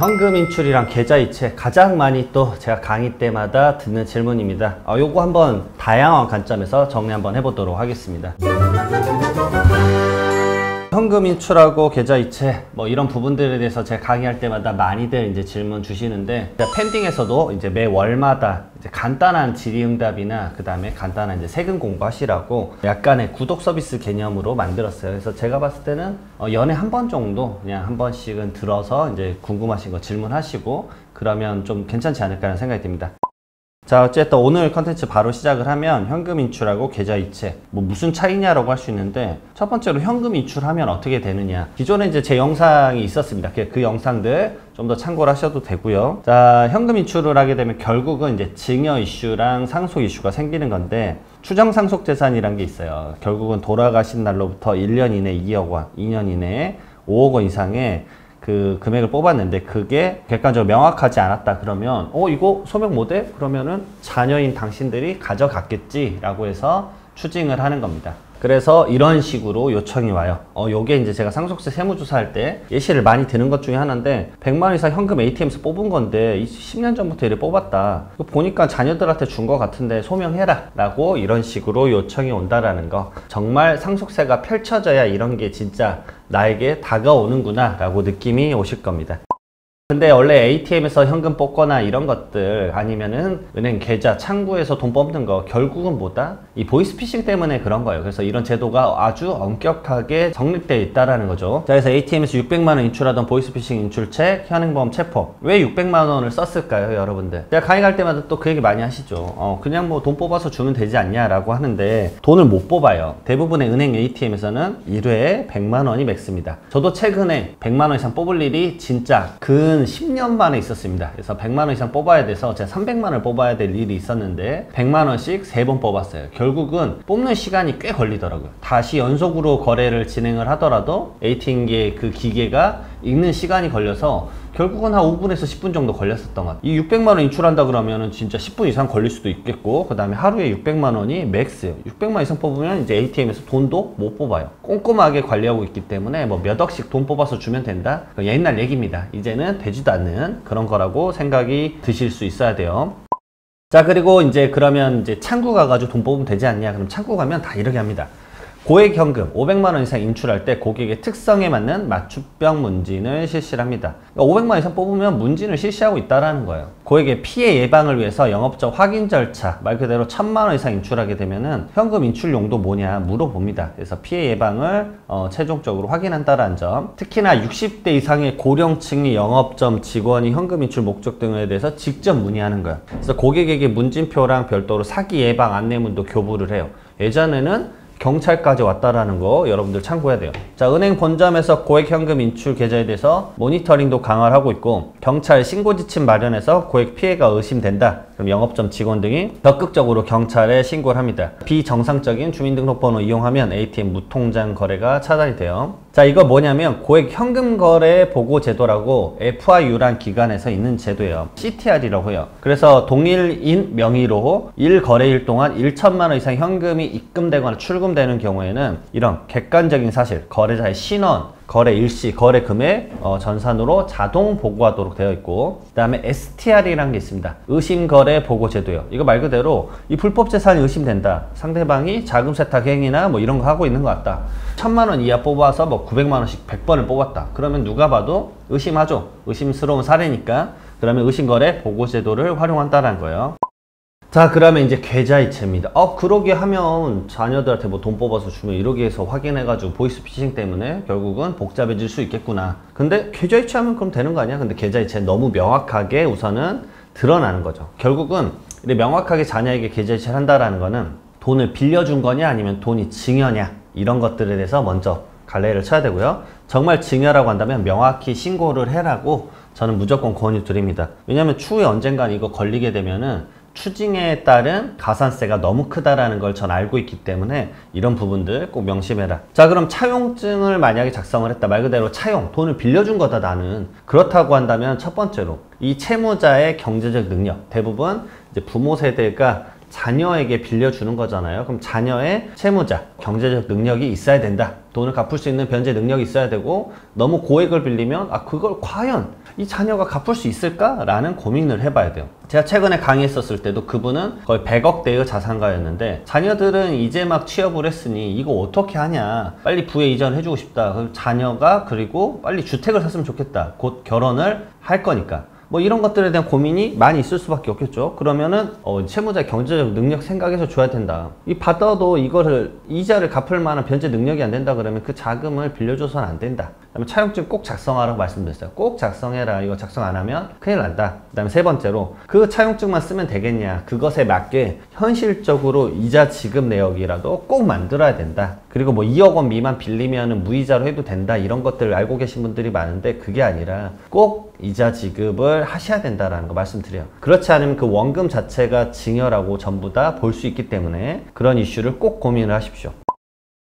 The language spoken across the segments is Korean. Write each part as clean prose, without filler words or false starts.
현금 인출이랑 계좌이체 가장 많이 또 제가 강의 때마다 듣는 질문입니다. 요거 한번 다양한 관점에서 정리 한번 해보도록 하겠습니다. 현금 인출하고 계좌이체 뭐 이런 부분들에 대해서 제가 강의할 때마다 많이들 이제 질문 주시는데, 팬딩에서도 이제 매 월마다 이제 간단한 질의응답이나 그 다음에 간단한 이제 세금 공부하시라고 약간의 구독 서비스 개념으로 만들었어요. 그래서 제가 봤을 때는 연애 한 번 정도 그냥 한 번씩은 들어서 이제 궁금하신 거 질문하시고 그러면 좀 괜찮지 않을까 하는 생각이 듭니다. 자, 어쨌든 오늘 컨텐츠 바로 시작을 하면 현금 인출하고 계좌이체 뭐 무슨 차이냐라고 할 수 있는데, 첫 번째로 현금 인출하면 어떻게 되느냐, 기존에 이제 제 영상이 있었습니다. 그 영상들 좀 더 참고를 하셔도 되고요. 자, 현금 인출을 하게 되면 결국은 이제 증여 이슈랑 상속 이슈가 생기는 건데, 추정 상속 재산이란 게 있어요. 결국은 돌아가신 날로부터 1년 이내 2억 원, 2년 이내에 5억 원 이상의 그 금액을 뽑았는데 그게 객관적으로 명확하지 않았다 그러면 이거 소명 못해? 그러면은 자녀인 당신들이 가져갔겠지 라고 해서 추징을 하는 겁니다. 그래서 이런 식으로 요청이 와요. 요게 이제 제가 상속세 세무조사 할 때 예시를 많이 드는 것 중에 하나인데, 100만 원 이상 현금 ATM에서 뽑은 건데 10년 전부터 이래 뽑았다. 보니까 자녀들한테 준 것 같은데 소명해라 라고 이런 식으로 요청이 온다라는 거. 정말 상속세가 펼쳐져야 이런 게 진짜 나에게 다가오는구나 라고 느낌이 오실 겁니다. 근데 원래 ATM에서 현금 뽑거나 이런 것들, 아니면은 은행 계좌 창구에서 돈 뽑는 거, 결국은 뭐다? 이 보이스피싱 때문에 그런 거예요. 그래서 이런 제도가 아주 엄격하게 정립되어 있다라는 거죠. 자, 그래서 ATM에서 600만 원 인출하던 보이스피싱 인출책, 현행범 체포. 왜 600만 원을 썼을까요, 여러분들? 제가 강의 갈 때마다 또 그 얘기 많이 하시죠. 그냥 뭐 돈 뽑아서 주면 되지 않냐라고 하는데, 돈을 못 뽑아요. 대부분의 은행 ATM에서는 1회에 100만 원이 맥스입니다. 저도 최근에 100만 원 이상 뽑을 일이 진짜 10년 만에 있었습니다. 그래서 100만 원 이상 뽑아야 돼서 제가 300만 원을 뽑아야 될 일이 있었는데 100만 원씩 3번 뽑았어요. 결국은 뽑는 시간이 꽤 걸리더라고요. 다시 연속으로 거래를 진행을 하더라도 ATM기의 그 기계가 읽는 시간이 걸려서 결국은 한 5분에서 10분 정도 걸렸었던 것 같아요. 이 600만 원 인출한다 그러면은 진짜 10분 이상 걸릴 수도 있겠고, 그 다음에 하루에 600만 원이 맥스예요. 600만 이상 뽑으면 이제 ATM에서 돈도 못 뽑아요. 꼼꼼하게 관리하고 있기 때문에 뭐 몇 억씩 돈 뽑아서 주면 된다? 옛날 얘기입니다. 이제는 되지도 않는 그런 거라고 생각이 드실 수 있어야 돼요. 자, 그리고 이제 그러면 이제 창구 가가지고 돈 뽑으면 되지 않냐? 그럼 창구 가면 다 이렇게 합니다. 고액 현금 500만 원 이상 인출할 때 고객의 특성에 맞는 맞춤형 문진을 실시를 합니다. 500만 원 이상 뽑으면 문진을 실시하고 있다는 거예요. 고객의 피해 예방을 위해서 영업적 확인 절차, 말 그대로 1000만 원 이상 인출하게 되면은 현금 인출 용도 뭐냐 물어봅니다. 그래서 피해 예방을 최종적으로 확인한다는 점. 특히나 60대 이상의 고령층의 영업점 직원이 현금 인출 목적 등에 대해서 직접 문의하는 거예요. 그래서 고객에게 문진표랑 별도로 사기 예방 안내문도 교부를 해요. 예전에는 경찰까지 왔다라는 거 여러분들 참고해야 돼요. 자, 은행 본점에서 고액 현금 인출 계좌에 대해서 모니터링도 강화를 하고 있고, 경찰 신고 지침 마련해서 고액 피해가 의심된다. 그럼 영업점 직원 등이 적극적으로 경찰에 신고를 합니다. 비정상적인 주민등록번호 이용하면 ATM 무통장 거래가 차단이 돼요. 자, 이거 뭐냐면 고액 현금 거래 보고 제도라고 FIU란 기관에서 있는 제도예요. CTR이라고 해요. 그래서 동일인 명의로 1거래일 동안 1천만 원 이상 현금이 입금되거나 출금되는 경우에는 이런 객관적인 사실, 거래자의 신원, 거래 일시, 거래 금액 전산으로 자동 보고하도록 되어 있고, 그 다음에 STR이라는 게 있습니다. 의심거래 보고제도요. 이거 말 그대로 이 불법 재산이 의심된다. 상대방이 자금 세탁 행위나 뭐 이런 거 하고 있는 것 같다. 1000만 원 이하 뽑아서 뭐 900만 원씩 100번을 뽑았다. 그러면 누가 봐도 의심하죠. 의심스러운 사례니까. 그러면 의심거래 보고제도를 활용한다는 거예요. 자, 그러면 이제 계좌이체입니다. 그러게 하면 자녀들한테 뭐 돈 뽑아서 주면 이러게 해서 확인해가지고 보이스피싱 때문에 결국은 복잡해질 수 있겠구나. 근데 계좌이체 하면 그럼 되는 거 아니야? 근데 계좌이체 너무 명확하게 우선은 드러나는 거죠. 결국은 명확하게 자녀에게 계좌이체를 한다라는 거는 돈을 빌려준 거냐 아니면 돈이 증여냐, 이런 것들에 대해서 먼저 갈래를 쳐야 되고요. 정말 증여라고 한다면 명확히 신고를 해라고 저는 무조건 권유 드립니다. 왜냐면 추후에 언젠간 이거 걸리게 되면은 추징에 따른 가산세가 너무 크다라는 걸 전 알고 있기 때문에 이런 부분들 꼭 명심해라. 자, 그럼 차용증을 만약에 작성을 했다. 말 그대로 차용, 돈을 빌려준 거다 나는. 그렇다고 한다면 첫 번째로 이 채무자의 경제적 능력, 대부분 이제 부모 세대가 자녀에게 빌려주는 거잖아요. 그럼 자녀의 채무자, 경제적 능력이 있어야 된다. 돈을 갚을 수 있는 변제 능력이 있어야 되고, 너무 고액을 빌리면 그걸 과연 이 자녀가 갚을 수 있을까라는 고민을 해봐야 돼요. 제가 최근에 강의했었을 때도 그분은 거의 100억대의 자산가였는데 자녀들은 이제 막 취업을 했으니 이거 어떻게 하냐, 빨리 부에 이전해주고 싶다. 그럼 자녀가 그리고 빨리 주택을 샀으면 좋겠다. 곧 결혼을 할 거니까. 뭐 이런 것들에 대한 고민이 많이 있을 수밖에 없겠죠. 그러면은 채무자의 경제적 능력 생각해서 줘야 된다. 이 받아도 이거를 이자를 갚을 만한 변제 능력이 안 된다 그러면 그 자금을 빌려줘서는 안 된다. 그다음에 차용증 꼭 작성하라고 말씀드렸어요. 꼭 작성해라. 이거 작성 안 하면 큰일 난다. 그다음에 세 번째로 그 차용증만 쓰면 되겠냐, 그것에 맞게 현실적으로 이자 지급 내역이라도 꼭 만들어야 된다. 그리고 뭐 2억 원 미만 빌리면은 무이자로 해도 된다, 이런 것들을 알고 계신 분들이 많은데 그게 아니라 꼭 이자 지급을 하셔야 된다라는 거 말씀드려요. 그렇지 않으면 그 원금 자체가 증여라고 전부 다 볼 수 있기 때문에 그런 이슈를 꼭 고민을 하십시오.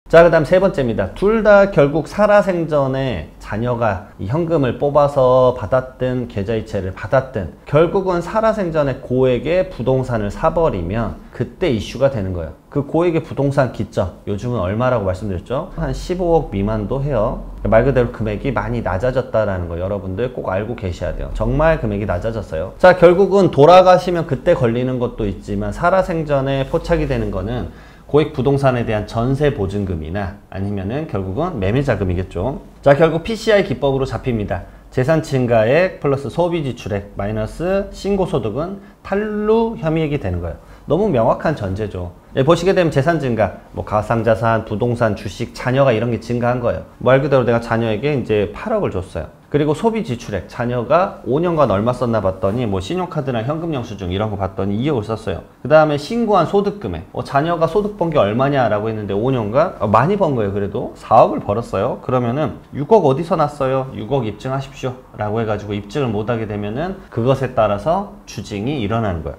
자, 그 다음 세 번째입니다. 둘 다 결국 살아생전에 자녀가 이 현금을 뽑아서 받았든 계좌이체를 받았든 결국은 살아생전에 고액의 부동산을 사버리면 그때 이슈가 되는 거예요. 그 고액의 부동산 기점, 요즘은 얼마라고 말씀드렸죠? 한 15억 미만도 해요. 말 그대로 금액이 많이 낮아졌다라는 거 여러분들 꼭 알고 계셔야 돼요. 정말 금액이 낮아졌어요. 자, 결국은 돌아가시면 그때 걸리는 것도 있지만 살아생전에 포착이 되는 거는 고액 부동산에 대한 전세 보증금이나 아니면은 결국은 매매 자금이겠죠. 자, 결국 PCI 기법으로 잡힙니다. 재산 증가액 플러스 소비 지출액 마이너스 신고소득은 탈루 혐의액이 되는 거예요. 너무 명확한 전제죠. 예, 보시게 되면 재산 증가, 뭐 가상자산, 부동산, 주식, 자녀가 이런 게 증가한 거예요. 말 그대로 내가 자녀에게 이제 8억을 줬어요. 그리고 소비 지출액, 자녀가 5년간 얼마 썼나 봤더니 뭐 신용카드나 현금 영수증 이런 거 봤더니 2억을 썼어요. 그 다음에 신고한 소득금액, 자녀가 소득 번 게 얼마냐라고 했는데 5년간 많이 번 거예요. 그래도 4억을 벌었어요. 그러면은 6억 어디서 났어요? 6억 입증하십시오 라고 해가지고 입증을 못하게 되면은 그것에 따라서 추징이 일어나는 거예요.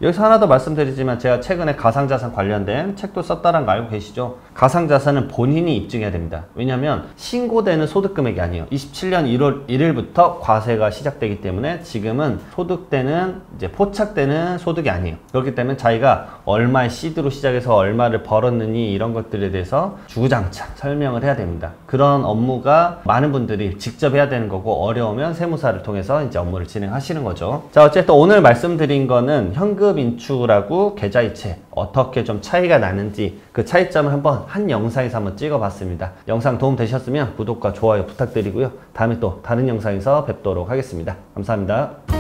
여기서 하나 더 말씀드리지만 제가 최근에 가상자산 관련된 책도 썼다는 거 알고 계시죠? 가상자산은 본인이 입증해야 됩니다. 왜냐하면 신고되는 소득금액이 아니에요. 27년 1월 1일부터 과세가 시작되기 때문에 지금은 소득되는 이제 포착되는 소득이 아니에요. 그렇기 때문에 자기가 얼마의 시드로 시작해서 얼마를 벌었느니 이런 것들에 대해서 주구장창 설명을 해야 됩니다. 그런 업무가 많은 분들이 직접 해야 되는 거고 어려우면 세무사를 통해서 이제 업무를 진행하시는 거죠. 자, 어쨌든 오늘 말씀드린 거는 현금 인출하고 계좌이체 어떻게 좀 차이가 나는지 그 차이점을 한 영상에서 한번 찍어봤습니다. 영상 도움 되셨으면 구독과 좋아요 부탁드리고요. 다음에 또 다른 영상에서 뵙도록 하겠습니다. 감사합니다.